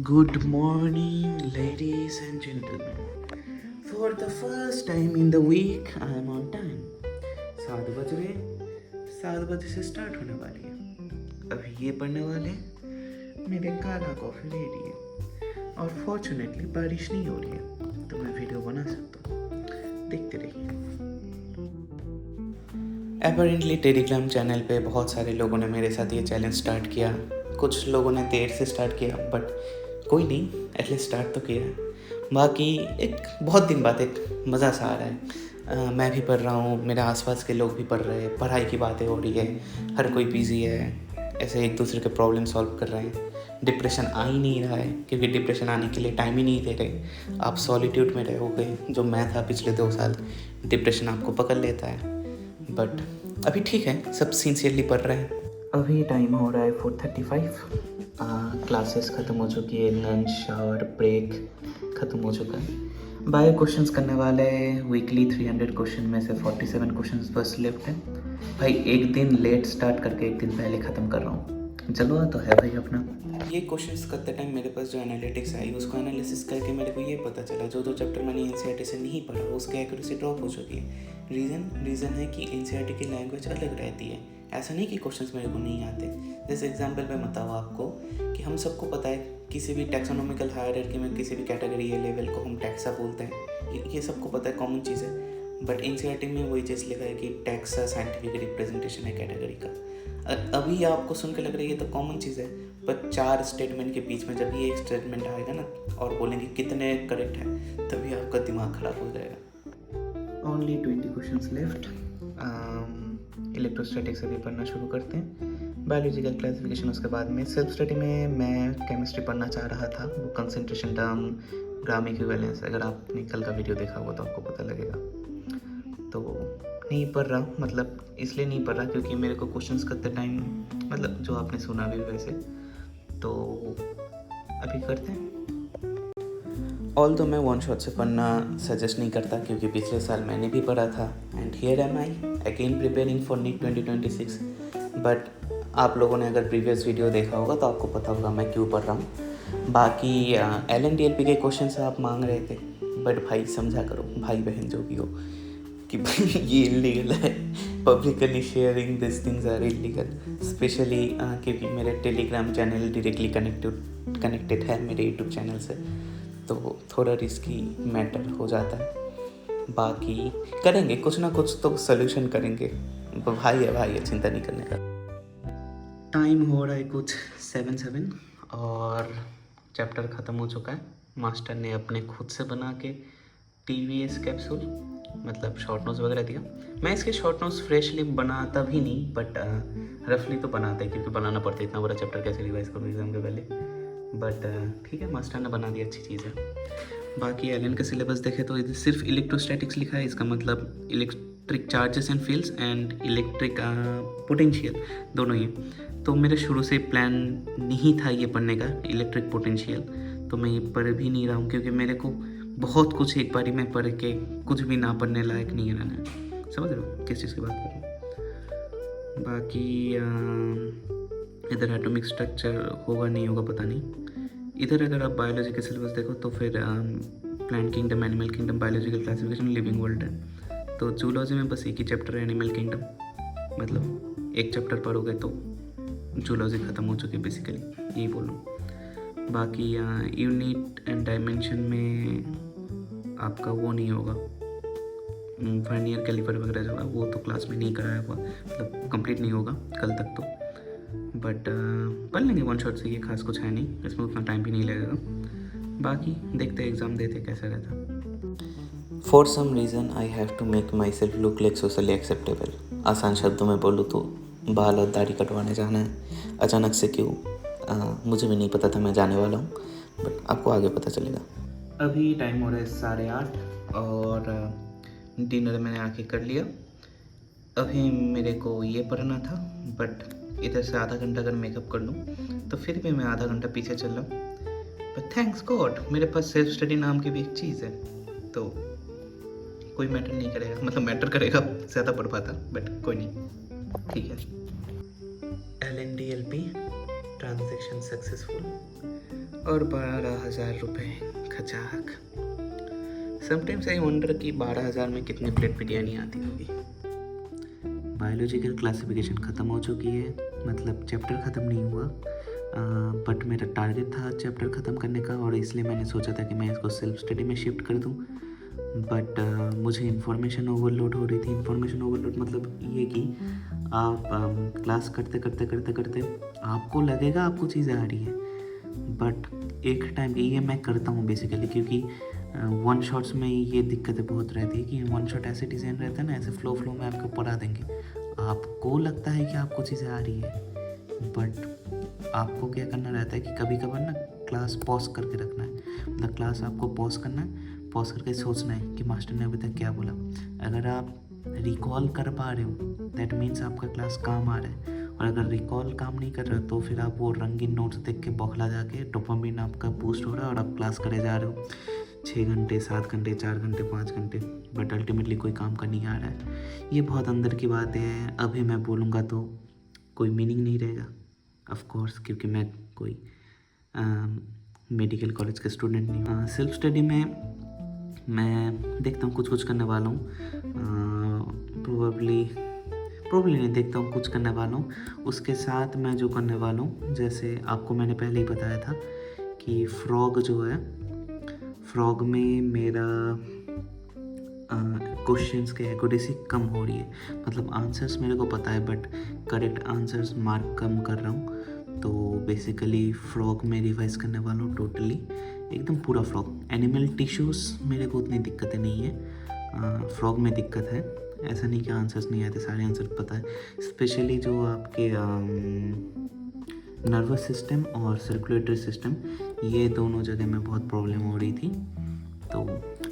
Good morning, ladies and gentlemen. For the first time in the week, I am on time. 7 बज रहे, 7 बजे से start होने वाली है। अभी ये पढ़ने वाले मेरे काला कॉफ़ी रेडी है और फॉर्चुनेटली बारिश नहीं हो रही है तो मैं वीडियो बना सकता हूँ। देखते रहिए। अपेरेंटली टेलीग्राम चैनल पे बहुत सारे लोगों ने मेरे साथ ये चैलेंज स्टार्ट किया। कुछ लोगों ने देर से स्टार्ट किया बट कोई नहीं, एटलीस्ट स्टार्ट तो किया है। बाकी एक बहुत दिन बाद एक मज़ा सा आ रहा है। मैं भी पढ़ रहा हूँ, मेरे आसपास के लोग भी पढ़ रहे हैं, पढ़ाई की बातें हो रही है, हर कोई बिजी है, ऐसे एक दूसरे के प्रॉब्लम सॉल्व कर रहे हैं। डिप्रेशन आ ही नहीं रहा है क्योंकि डिप्रेशन आने के लिए टाइम ही नहीं दे रहे। आप सॉलिट्यूड में रहोगे, जो मैं था पिछले 2 साल, डिप्रेशन आपको पकड़ लेता है। बट अभी ठीक है, सब सिंसियरली पढ़ रहे हैं। अभी टाइम हो रहा है 4:35। क्लासेस ख़त्म हो चुकी है, लंच शावर ब्रेक ख़त्म हो चुका है। बायो क्वेश्चंस करने वाले वीकली 300 क्वेश्चन में से 47 क्वेश्चंस बस लेफ्ट है। भाई एक दिन लेट स्टार्ट करके एक दिन पहले ख़त्म कर रहा हूँ। चलो तो है भाई अपना। ये क्वेश्चंस करते टाइम मेरे पास जो एनालिटिक्स आई उसको एनालिसिस करके मेरे को ये पता चला जो चैप्टर मैंने एनसीईआरटी से नहीं पढ़ा उसकी एक्यूरेसी ड्रॉप हो चुकी है। रीज़न है कि एनसीईआरटी की लैंग्वेज अलग रहती है। ऐसा नहीं कि क्वेश्चंस मेरे को नहीं आते। जैसे एग्जांपल मैं बताऊँ आपको कि हम सबको पता है किसी भी टैक्सोनॉमिकल हायरार्की में किसी भी कैटेगरी या लेवल को हम टैक्सा बोलते हैं, ये सबको पता है, कॉमन चीज़ है। बट एनसीईआरटी में वही चीज़ लिखा है कि टैक्सा साइंटिफिक रिप्रेजेंटेशन है कैटेगरी का। अभी आपको सुन के लग रहा है ये तो कॉमन चीज़ है, पर 4 स्टेटमेंट के बीच में जब ये एक स्टेटमेंट आएगा ना और बोलेंगे कितने करेक्ट है, तभी आपका दिमाग ख़राब हो जाएगा। Only 20 questions left. इलेक्ट्रोस्टैटिक्स अभी पढ़ना शुरू करते हैं, बायोलॉजिकल क्लासिफिकेशन उसके बाद में। सेल्फ स्टडी में मैं केमिस्ट्री पढ़ना चाह रहा था, वो कंसंट्रेशन टर्म, ग्राम इक्विवेलेंस, अगर आपने कल का वीडियो देखा होगा तो आपको पता लगेगा। तो नहीं पढ़ रहा, मतलब इसलिए नहीं पढ़ रहा क्योंकि मेरे को क्वेश्चंस करते टाइम, मतलब जो आपने सुना भी वैसे, तो अभी करते हैं। ऑल तो मैं वन शॉट से पढ़ना सजेस्ट नहीं करता क्योंकि पिछले साल मैंने भी पढ़ा था and here am I again preparing for NEET 2026। But आप लोगों ने अगर प्रीवियस वीडियो देखा होगा तो आपको पता होगा मैं क्यों पढ़ रहा हूँ। बाकी LNDLP के क्वेश्चन आप मांग रहे थे, बट भाई समझा करो, भाई बहन जो भी हो, कि भाई ये इलीगल है। Publicly sharing this things are illegal, especially क्योंकि मेरे टेलीग्राम चैनल डायरेक्टली कनेक्टेड है मेरे यूट्यूब चैनल से, तो थोड़ा रिस्की मैटर हो जाता है। बाकी करेंगे कुछ ना कुछ तो सोल्यूशन करेंगे। भाई है, चिंता नहीं करने का। टाइम हो रहा है कुछ 7 और चैप्टर ख़त्म हो चुका है। मास्टर ने अपने खुद से बना के TVS कैप्सूल, मतलब शॉर्ट नोट्स वगैरह दिया। मैं इसके शॉर्ट नोट्स फ्रेशली बनाता भी नहीं, बट रफली तो बनाता है क्योंकि बनाना पड़ता है, इतना बड़ा चैप्टर कैसे रिवाइज करूँ एग्जाम के पहले। बट ठीक है, मास्टर ने बना दिया, अच्छी चीज़ है। बाकी एलन का सिलेबस देखे तो इधर सिर्फ इलेक्ट्रोस्टैटिक्स लिखा है, इसका मतलब electric charges and fields and electric potential दोनों ही। तो मेरे शुरू से प्लान नहीं था ये पढ़ने का इलेक्ट्रिक पोटेंशियल, तो मैं ये पढ़ भी नहीं रहा हूँ क्योंकि मेरे को बहुत कुछ एक बारी में पढ़ के कुछ भी ना पढ़ने लायक नहीं है रहना। समझ रहे हो किस चीज़ की बात कर रहा हूँ। बाकी इधर एटॉमिक स्ट्रक्चर होगा नहीं होगा पता नहीं। इधर अगर आप बायोलॉजी के सिलेबस देखो तो फिर plant kingdom, animal kingdom, biological classification, living world है। तो जूलॉजी में बस एक ही चैप्टर है एनिमल किंगडम, मतलब एक चैप्टर पढ़ोगे तो जूलॉजी ख़त्म हो चुकी है बेसिकली, यही बोलूँ। बाकी यूनिट एंड डायमेंशन में आपका वो नहीं होगा, वर्नियर कैलिपर वगैरह जो है वो तो क्लास में नहीं कराया हुआ, मतलब कंप्लीट नहीं होगा कल तक तो। बट पढ़ लेंगे वन शॉट से, ये खास कुछ है नहीं, इसमें उतना टाइम भी नहीं लगेगा। बाकी देखते एग्ज़ाम देते कैसा रहता। For some reason I have to make myself look like socially acceptable. आसान शब्दों में बोलूँ तो बाल और दाढ़ी कटवाने जाना है। अचानक से क्यों मुझे भी नहीं पता था मैं जाने वाला हूँ, बट आपको आगे पता चलेगा। अभी टाइम हो रहा है 8:30 और डिनर मैंने आके कर लिया। अभी मेरे को ये पढ़ना था, बट इधर से आधा घंटा अगर मेकअप कर लूँ तो फिर भी मैं आधा घंटा पीछे चल रहा हूँ। बट थैंक्स गॉड मेरे पास सेल्फ स्टडी नाम की भी एक चीज़ है, तो कोई मैटर नहीं करेगा, मतलब मैटर करेगा ज़्यादा पढ़ पाता, बट कोई नहीं, ठीक है। LNDLP transaction successful. और 12,000 रुपये खचाक। समटाइम्स आई वंडर कि 12,000 में कितनी प्लेट बिरयानी आती होगी। बायोलॉजिकल क्लासिफिकेशन ख़त्म हो चुकी है, मतलब चैप्टर ख़त्म नहीं हुआ, बट मेरा टारगेट था चैप्टर ख़त्म करने का, और इसलिए मैंने सोचा था कि मैं इसको सेल्फ स्टडी में शिफ्ट कर दूं। बट मुझे इन्फॉर्मेशन ओवरलोड हो रही थी। इन्फॉर्मेशन ओवरलोड मतलब ये कि आप क्लास करते करते करते करते आपको लगेगा आपको चीज़ें आ रही है, बट एक टाइम ये मैं करता हूँ बेसिकली, क्योंकि वन शॉट्स में ये दिक्कतें बहुत रहती है कि वन शॉट ऐसे डिज़ाइन रहता है ना, ऐसे फ्लो में आपको पढ़ा देंगे, आपको लगता है कि आपको चीज़ें आ रही है, बट आपको क्या करना रहता है कि कभी कभार ना क्लास पॉज करके रखना है। मतलब क्लास आपको पॉज करना है, पॉज करके सोचना है कि मास्टर ने अभी तक क्या बोला। अगर आप रिकॉल कर पा रहे हो दैट मीन्स आपका क्लास काम आ रहा है, और अगर रिकॉल काम नहीं कर रहे हो तो फिर आप वो रंगीन नोट्स देख के बौखला जाके डोपामिन आपका बूस्ट हो रहा है और आप क्लास करे जा रहे हो 6 घंटे 7 घंटे 4 घंटे 5 घंटे, बट अल्टीमेटली कोई काम का नहीं आ रहा है। ये बहुत अंदर की बात है। अभी मैं बोलूँगा तो कोई मीनिंग नहीं रहेगा ऑफ कोर्स, क्योंकि मैं कोई मेडिकल कॉलेज का स्टूडेंट नहीं हूँ। सेल्फ स्टडी में मैं देखता हूँ कुछ करने वाला हूँ, प्रोबेबली नहीं, देखता हूँ कुछ करने वाला हूँ। उसके साथ मैं जो करने वाला हूँ, जैसे आपको मैंने पहले ही बताया था कि फ्रॉग जो है, फ्रॉग में मेरा क्वेश्चंस की एक्यूरेसी कम हो रही है। मतलब आंसर्स मेरे को पता है बट करेक्ट आंसर्स मार्क कम कर रहा हूँ। तो बेसिकली फ्रॉग में रिवाइज करने वाला हूँ टोटली, एकदम पूरा फ्रॉग। एनिमल टिश्यूज़ मेरे को उतनी दिक्कतें नहीं है, फ्रॉग में दिक्कत है। ऐसा नहीं कि आंसर्स नहीं आते, सारे आंसर पता है। स्पेशली जो आपके नर्वस सिस्टम और सर्कुलेटरी सिस्टम, ये दोनों जगह में बहुत प्रॉब्लम हो रही थी, तो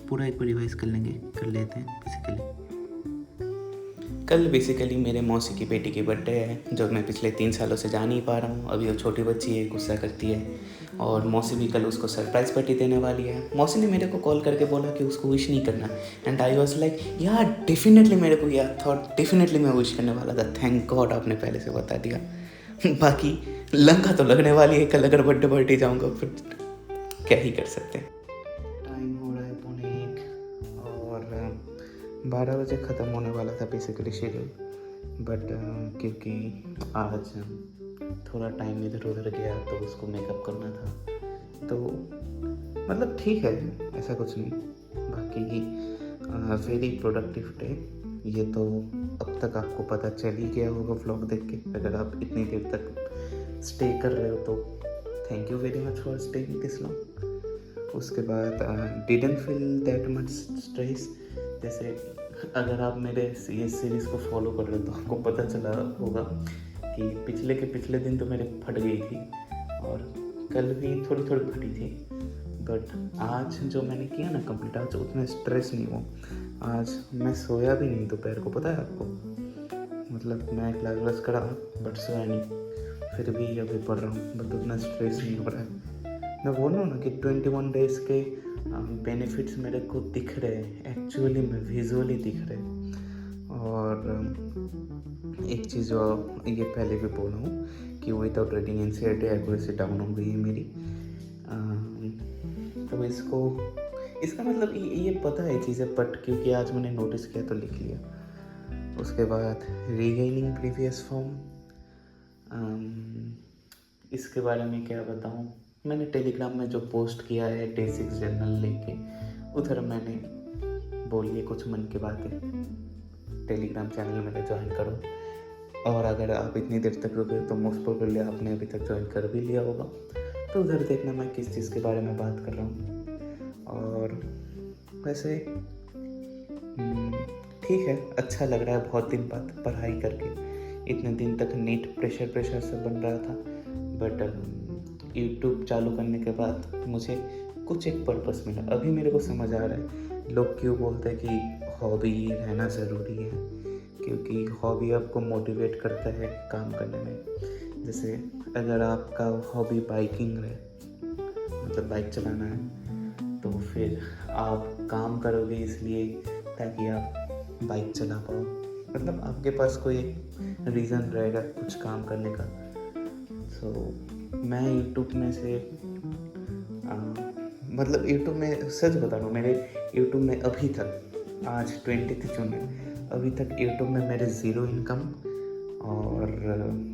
पूरा एक बार रिवाइज कर लेते हैं बेसिकली। कल बेसिकली मेरे मौसी की बेटी की बर्थडे है, जो मैं पिछले 3 सालों से जा नहीं पा रहा हूँ। अभी वो छोटी बच्ची है, गुस्सा करती है, और मौसी भी कल उसको सरप्राइज़ पार्टी देने वाली है। मौसी ने मेरे को कॉल करके बोला कि उसको विश नहीं करना, एंड आई वाज लाइक यार डेफिनेटली, मेरे को याद था और डेफिनेटली मैं विश करने वाला था। थैंक गॉड आपने पहले से बता दिया। बाकी लंका तो लगने वाली है, कल अगर बर्थडे पार्टी जाऊँगा फिर क्या ही कर सकते हैं। टाइम हो रहा है 1:45 और 12 बजे ख़त्म होने वाला था बेसिकली शेड्यूल, बट क्योंकि आज थोड़ा टाइम इधर उधर गया तो उसको मेकअप करना था, तो मतलब ठीक है, ऐसा कुछ नहीं। बाकी वेरी प्रोडक्टिव डे। ये तो अब तक आपको पता चल ही गया होगा व्लॉग देख के। अगर आप इतनी देर तक स्टे कर रहे हो तो thank you very much for staying this long. उसके बाद didn't feel that much stress. जैसे अगर आप मेरे ये सीरीज़ को फॉलो कर रहे हो तो आपको पता चला होगा कि पिछले दिन तो मेरे फट गई थी, और कल भी थोड़ी फटी थी, बट आज जो मैंने किया ना कंप्लीट, आज उतना स्ट्रेस नहीं हुआ। आज मैं सोया भी नहीं दोपहर को, पता है आपको। मतलब मैं क्लास करा बट सोया नहीं, फिर भी अभी पढ़ रहा हूँ, बट उतना स्ट्रेस नहीं हो रहा है। मैं बोल रहा हूँ ना कि 21 डेज़ के बेनिफिट्स मेरे को दिख रहे हैं, एक्चुअली में विजुअली दिख रहे हैं। और एक चीज़ जो ये पहले भी बोला हूँ कि without reading NCERT accuracy down हो गई है मेरी। तो इसका मतलब ये पता है चीज़ें, बट क्योंकि आज मैंने नोटिस किया तो लिख लिया। उसके बाद रीगेनिंग प्रीवियस फॉर्म, इसके बारे में क्या बताऊँ। मैंने टेलीग्राम में जो पोस्ट किया है डे 6 जर्नल लेके, उधर मैंने बोली है कुछ मन की बातें। टेलीग्राम चैनल मेरा ज्वाइन करो, और अगर आप इतनी देर तक रुके तो मोस्ट प्रोबेबली आपने अभी तक ज्वाइन कर भी लिया होगा, तो उधर देखना मैं किस चीज़ के बारे में बात कर रहा हूँ। और वैसे ठीक है, अच्छा लग रहा है बहुत दिन बाद पढ़ाई करके। इतने दिन तक नीट प्रेशर से बन रहा था, बट यूट्यूब चालू करने के बाद मुझे कुछ एक पर्पस मिला। अभी मेरे को समझ आ रहा है लोग क्यों बोलते हैं कि हॉबी रहना ज़रूरी है, क्योंकि हॉबी आपको मोटिवेट करता है काम करने में। जैसे अगर आपका हॉबी बाइकिंग है, मतलब बाइक चलाना है, तो फिर आप काम करोगे इसलिए ताकि आप बाइक चला पाओ। मतलब आपके पास कोई एक रीज़न रहेगा कुछ काम करने का। सो मैं यूट्यूब में से मतलब यूट्यूब में सच बता रहा हूँ, मेरे यूट्यूब में अभी तक, आज 20 जून है, अभी तक यूट्यूब में मेरे ज़ीरो इनकम, और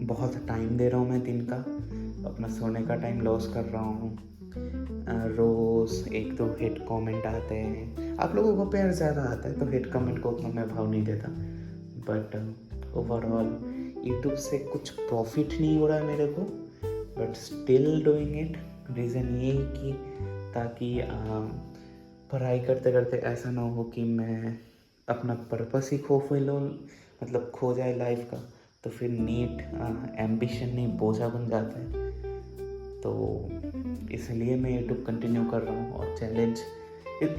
बहुत टाइम दे रहा हूँ मैं दिन का, अपना सोने का टाइम लॉस कर रहा हूँ। रोज़ 1-2 हेट कमेंट आते हैं, आप लोगों को प्यार ज़्यादा आता है तो हेट कमेंट को उतना मैं भाव नहीं देता, बट ओवरऑल यूट्यूब से कुछ प्रॉफिट नहीं हो रहा है मेरे को, but still doing it. Reason ये कि ताकि पढ़ाई करते करते ऐसा ना हो कि मैं अपना पर्पस ही मतलब खो जाए लाइफ का, तो फिर नीट एम्बिशन नहीं बोझा बन जाता है। तो इसलिए मैं यूट्यूब कंटिन्यू कर रहा हूँ। और चैलेंज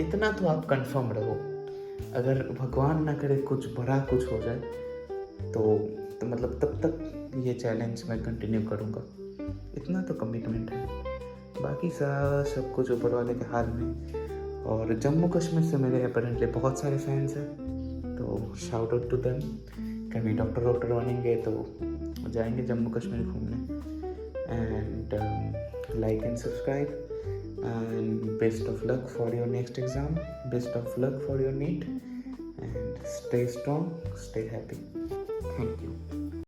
इतना तो आप कंफर्म रहो, अगर भगवान ना करे कुछ बड़ा कुछ हो जाए तो मतलब तब तक ये चैलेंज मैं कंटिन्यू करूँगा, इतना तो कमिटमेंट है। बाकी सब कुछ ऊपर वाले के हाथ में। और जम्मू कश्मीर से मेरे अपेरेंटली बहुत सारे फैंस हैं, तो शाउट आउट टू देम। कभी डॉक्टर बनेंगे तो जाएंगे जम्मू कश्मीर घूमने। And like and subscribe, and best of luck for your next exam, best of luck for your NEET, and stay strong, stay happy. Thank you.